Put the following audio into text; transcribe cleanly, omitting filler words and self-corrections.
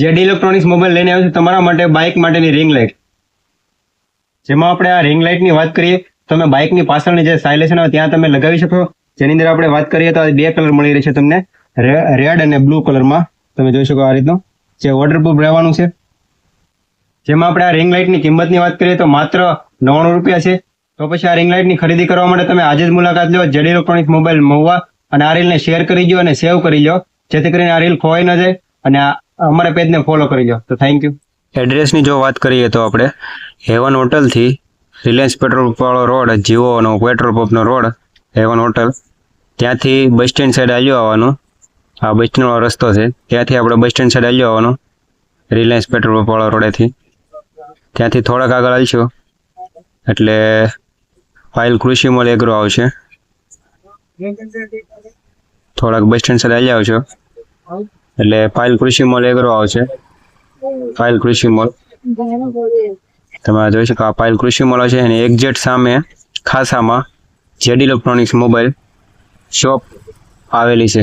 JD electronics mobile લઈને આવ્યો છું તમારા માટે બાઇક માટેની રિંગ લાઇટ, જેમાં આપણે આ રિંગ લાઇટની વાત કરીએ તો તમે બાઇકની પાછળની જે સાયલેશન આવે ત્યાં તમે લગાવી શકો. જેની અંદર આપણે વાત કરીએ તો આ બે કલર મળી રહેશે તમને, રેડ અને બ્લુ કલરમાં. તમે જોઈ શકો આ રીતનું જે વોટરપ્રૂફ રહેવાનું છે. જેમાં આપણે આ રિંગ લાઇટની કિંમતની વાત કરીએ તો માત્ર 99 રૂપિયા છે. તો પછી આ રિંગ લાઇટની ખરીદી કરવા માટે તમે આજે જ મુલાકાત લો જેડી ઇલેક્ટ્રોનિક્સ મોબાઈલ મહુવા, અને આ રીલને શેર કરી દો અને સેવ કરી લો, જેથી કરીને આ રીલ ખોવાઈ ન જાય, અને અમારા પેજને ફોલો કરી લો. તો થેન્ક યુ. એડ્રેસની જો વાત કરીએ તો આપણે હેવન હોટલથી રિલાયન્સ પેટ્રોલ પંપવાળો રોડ, જીઓનો પેટ્રોલ પંપનો રોડ, હેવન હોટલ, ત્યાંથી બસ સ્ટેન્ડ સાઈડ આવ્યો આવવાનું. આ બસ સ્ટેન્ડવાળો રસ્તો છે, ત્યાંથી આપણે બસ સ્ટેન્ડ સાઈડ આવ્યો આવવાનું રિલાયન્સ પેટ્રોલ પંપવાળા રોડેથી. ત્યાંથી થોડાક આગળ હાલશો એટલે ફાઇલ કૃષિ મોલ એગ્રો આવશે. થોડાક બસ સ્ટેન્ડ સાઈડ આવી આવશો એટલે ફાઇલ કૃષિ મોલ એગ્રો આવશે. ફાઇલ કૃષિ મોલ તમે જોઈ શકો, આ ફાઇલ કૃષિ મોલ છે અને એક્ઝેક્ટ સામે ખાસામાં જેડી ઇલેક્ટ્રોનિક્સ મોબાઈલ શોપ આવેલી છે.